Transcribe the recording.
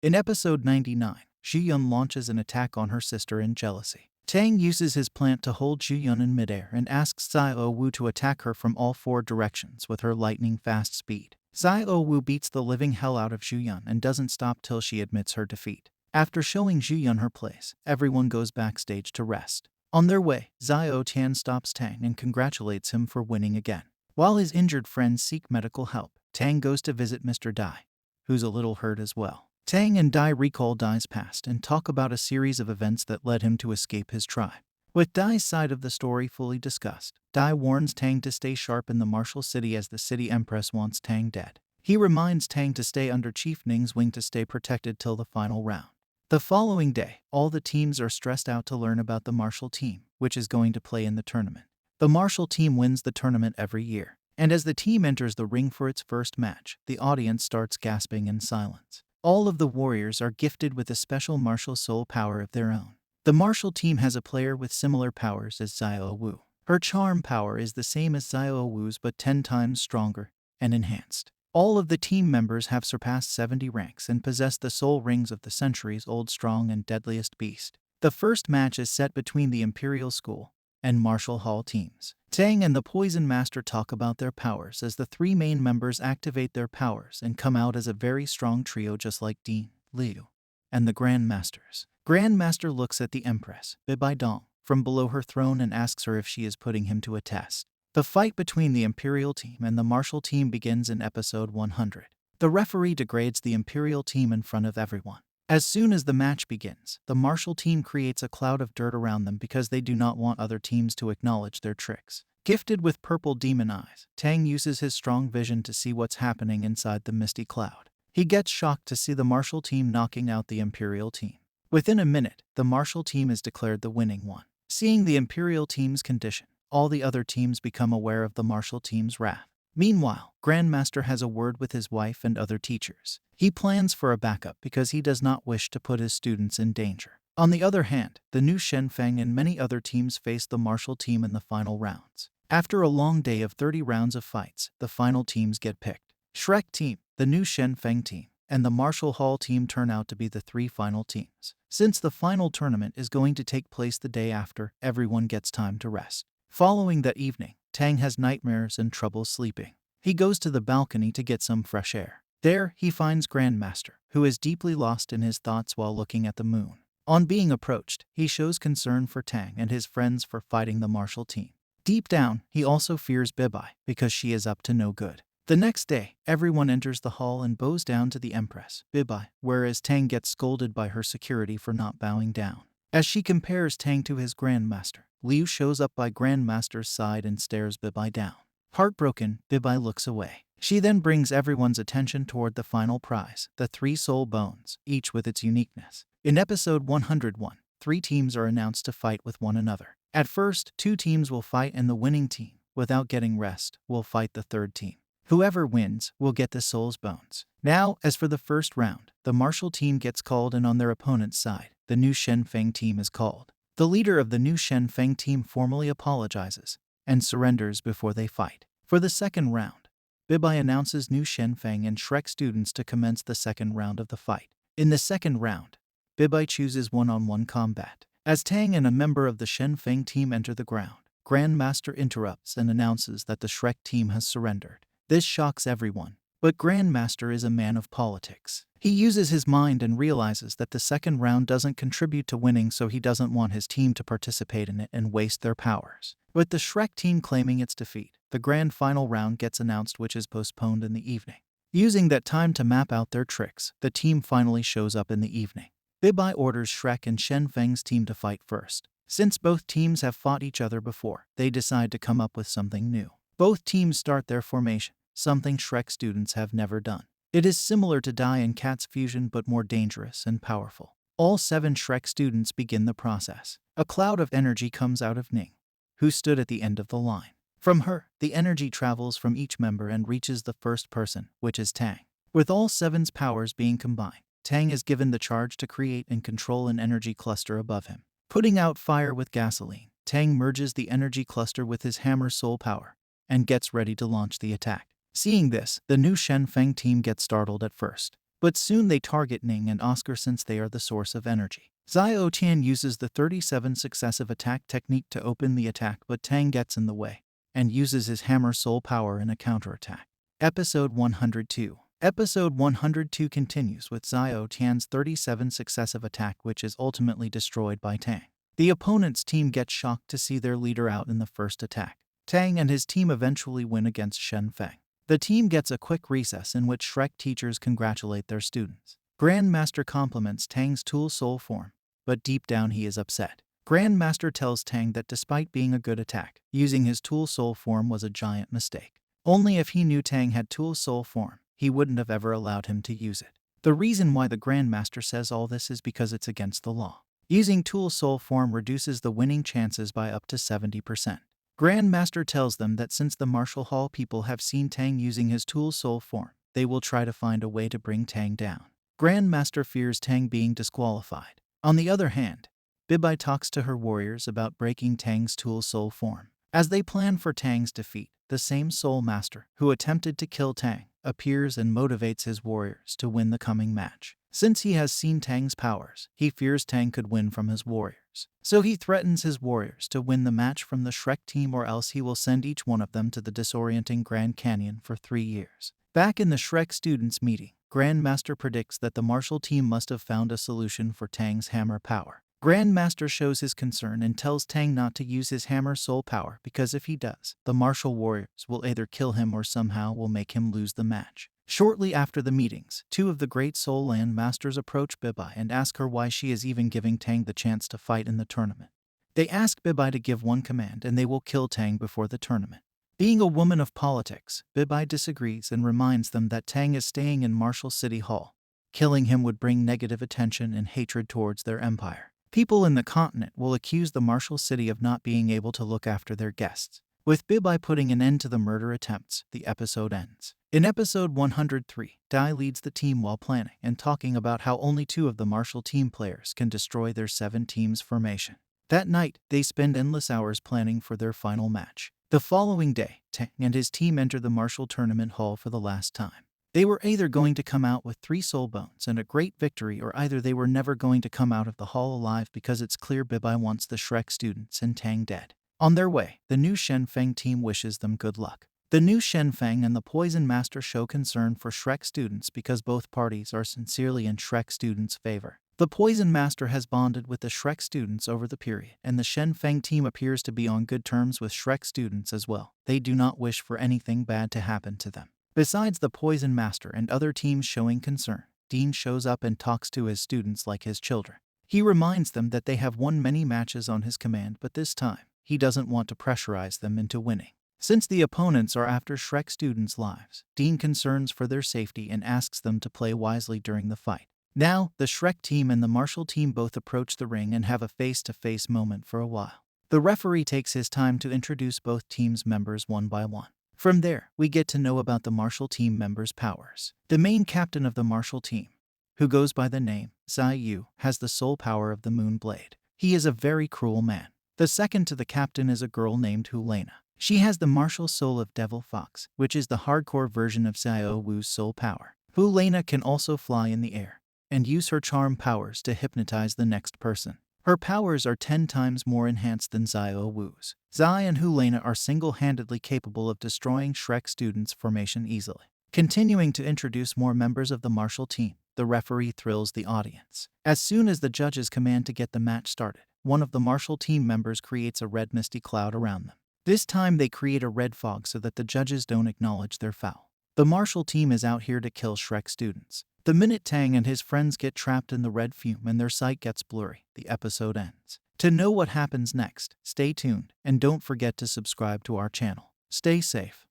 In episode 99, Zhiyun launches an attack on her sister in jealousy. Tang uses his plant to hold Zhiyun in midair and asks Xiao Wu to attack her from all four directions with her lightning-fast speed. Xiao Wu beats the living hell out of Zhiyun and doesn't stop till she admits her defeat. After showing Zhiyun her place, everyone goes backstage to rest. On their way, Xiao Tian stops Tang and congratulates him for winning again. While his injured friends seek medical help, Tang goes to visit Mr. Dai, who's a little hurt as well. Tang and Dai recall Dai's past and talk about a series of events that led him to escape his tribe. With Dai's side of the story fully discussed, Dai warns Tang to stay sharp in the martial city as the city empress wants Tang dead. He reminds Tang to stay under Chief Ning's wing to stay protected till the final round. The following day, all the teams are stressed out to learn about the martial team, which is going to play in the tournament. The martial team wins the tournament every year, and as the team enters the ring for its first match, the audience starts gasping in silence. All of the warriors are gifted with a special martial soul power of their own. The martial team has a player with similar powers as Xiao Wu. Her charm power is the same as Xiao Wu's but 10 times stronger and enhanced. All of the team members have surpassed 70 ranks and possess the soul rings of the centuries-old strong and deadliest beast. The first match is set between the Imperial School and Martial Hall teams. Tang and the Poison Master talk about their powers as the three main members activate their powers and come out as a very strong trio just like Dean, Liu, and the Grandmasters. Grandmaster looks at the Empress, Bibai Dong, from below her throne and asks her if she is putting him to a test. The fight between the Imperial team and the Martial team begins in episode 100. The referee degrades the Imperial team in front of everyone. As soon as the match begins, the Martial team creates a cloud of dirt around them because they do not want other teams to acknowledge their tricks. Gifted with purple demon eyes, Tang uses his strong vision to see what's happening inside the misty cloud. He gets shocked to see the Martial team knocking out the Imperial team. Within a minute, the Martial team is declared the winning one. Seeing the Imperial team's condition, all the other teams become aware of the Martial team's wrath. Meanwhile, Grandmaster has a word with his wife and other teachers. He plans for a backup because he does not wish to put his students in danger. On the other hand, the new Shenfeng and many other teams face the Martial team in the final rounds. After a long day of 30 rounds of fights, the final teams get picked. Shrek team, the new Shenfeng team, and the Martial Hall team turn out to be the three final teams. Since the final tournament is going to take place the day after, everyone gets time to rest. Following that evening, Tang has nightmares and trouble sleeping. He goes to the balcony to get some fresh air. There, he finds Grandmaster, who is deeply lost in his thoughts while looking at the moon. On being approached, he shows concern for Tang and his friends for fighting the Martial team. Deep down, he also fears Bibai because she is up to no good. The next day, everyone enters the hall and bows down to the Empress, Bibai, whereas Tang gets scolded by her security for not bowing down. As she compares Tang to his Grandmaster, Liu shows up by Grandmaster's side and stares Bibai down. Heartbroken, Bibai looks away. She then brings everyone's attention toward the final prize, the 3 soul bones, each with its uniqueness. In episode 101, 3 teams are announced to fight with one another. At first, 2 teams will fight and the winning team, without getting rest, will fight the third team. Whoever wins will get the soul's bones. Now, as for the first round, the Martial team gets called and on their opponent's side, the new Shenfeng team is called. The leader of the new Shenfeng team formally apologizes and surrenders before they fight. For the second round, Bibai announces new Shenfeng and Shrek students to commence the second round of the fight. In the second round, Bibai chooses one-on-one combat. As Tang and a member of the Shenfeng team enter the ground, Grandmaster interrupts and announces that the Shrek team has surrendered. This shocks everyone, but Grandmaster is a man of politics. He uses his mind and realizes that the second round doesn't contribute to winning, so he doesn't want his team to participate in it and waste their powers. With the Shrek team claiming its defeat, the grand final round gets announced, which is postponed in the evening. Using that time to map out their tricks, the team finally shows up in the evening. Bibai orders Shrek and Shenfeng's team to fight first. Since both teams have fought each other before, they decide to come up with something new. Both teams start their formation, something Shrek students have never done. It is similar to Dai and Cat's fusion but more dangerous and powerful. All 7 Shrek students begin the process. A cloud of energy comes out of Ning, who stood at the end of the line. From her, the energy travels from each member and reaches the first person, which is Tang. With all 7's powers being combined, Tang is given the charge to create and control an energy cluster above him. Putting out fire with gasoline, Tang merges the energy cluster with his hammer soul power and gets ready to launch the attack. Seeing this, the new Shenfeng team gets startled at first. But soon they target Ning and Oscar since they are the source of energy. Xiao Tian uses the 37 successive attack technique to open the attack, but Tang gets in the way and uses his hammer soul power in a counterattack. Episode 102. Episode 102 continues with Xiao Tian's 37 successive attack, which is ultimately destroyed by Tang. The opponent's team gets shocked to see their leader out in the first attack. Tang and his team eventually win against Shen Feng. The team gets a quick recess in which Shrek teachers congratulate their students. Grandmaster compliments Tang's Tool Soul form, but deep down he is upset. Grandmaster tells Tang that despite being a good attack, using his Tool Soul form was a giant mistake. Only if he knew Tang had Tool Soul form, he wouldn't have ever allowed him to use it. The reason why the Grandmaster says all this is because it's against the law. Using Tool Soul form reduces the winning chances by up to 70%. Grandmaster tells them that since the Martial Hall people have seen Tang using his Tool Soul form, they will try to find a way to bring Tang down. Grandmaster fears Tang being disqualified. On the other hand, Bibai talks to her warriors about breaking Tang's Tool Soul form. As they plan for Tang's defeat, the same Soul Master who attempted to kill Tang appears and motivates his warriors to win the coming match. Since he has seen Tang's powers, he fears Tang could win from his warriors. So he threatens his warriors to win the match from the Shrek team, or else he will send each one of them to the disorienting Grand Canyon for 3 years. Back in the Shrek students' meeting, Grandmaster predicts that the martial team must have found a solution for Tang's hammer power. Grandmaster shows his concern and tells Tang not to use his hammer soul power because if he does, the martial warriors will either kill him or somehow will make him lose the match. Shortly after the meetings, 2 of the Great Soul Land Masters approach Bibai and ask her why she is even giving Tang the chance to fight in the tournament. They ask Bibai to give one command and they will kill Tang before the tournament. Being a woman of politics, Bibai disagrees and reminds them that Tang is staying in Martial City Hall. Killing him would bring negative attention and hatred towards their empire. People in the continent will accuse the Martial City of not being able to look after their guests. With Bibai putting an end to the murder attempts, the episode ends. In episode 103, Dai leads the team while planning and talking about how only 2 of the martial team players can destroy their 7 teams formation. That night, they spend endless hours planning for their final match. The following day, Tang and his team enter the martial tournament hall for the last time. They were either going to come out with 3 soul bones and a great victory, or either they were never going to come out of the hall alive because it's clear Bibai wants the Shrek students and Tang dead. On their way, the new Shen Feng team wishes them good luck. The new Shen Feng and the Poison Master show concern for Shrek students because both parties are sincerely in Shrek students' favor. The Poison Master has bonded with the Shrek students over the period, and the Shen Feng team appears to be on good terms with Shrek students as well. They do not wish for anything bad to happen to them. Besides the Poison Master and other teams showing concern, Dean shows up and talks to his students like his children. He reminds them that they have won many matches on his command, but this time, he doesn't want to pressurize them into winning. Since the opponents are after Shrek students' lives, Dean concerns for their safety and asks them to play wisely during the fight. Now, the Shrek team and the martial team both approach the ring and have a face-to-face moment for a while. The referee takes his time to introduce both teams' members one by one. From there, we get to know about the martial team members' powers. The main captain of the martial team, who goes by the name Zai Yu, has the soul power of the Moon Blade. He is a very cruel man. The second to the captain is a girl named Helena. She has the martial soul of Devil Fox, which is the hardcore version of Xiao Wu's soul power. Helena can also fly in the air and use her charm powers to hypnotize the next person. Her powers are 10 times more enhanced than Xiao Wu's. Zai and Helena are single-handedly capable of destroying Shrek students' formation easily. Continuing to introduce more members of the martial team, the referee thrills the audience. As soon as the judges command to get the match started, one of the martial team members creates a red misty cloud around them. This time they create a red fog so that the judges don't acknowledge their foul. The martial team is out here to kill Shrek students. The minute Tang and his friends get trapped in the red fume and their sight gets blurry, the episode ends. To know what happens next, stay tuned and don't forget to subscribe to our channel. Stay safe.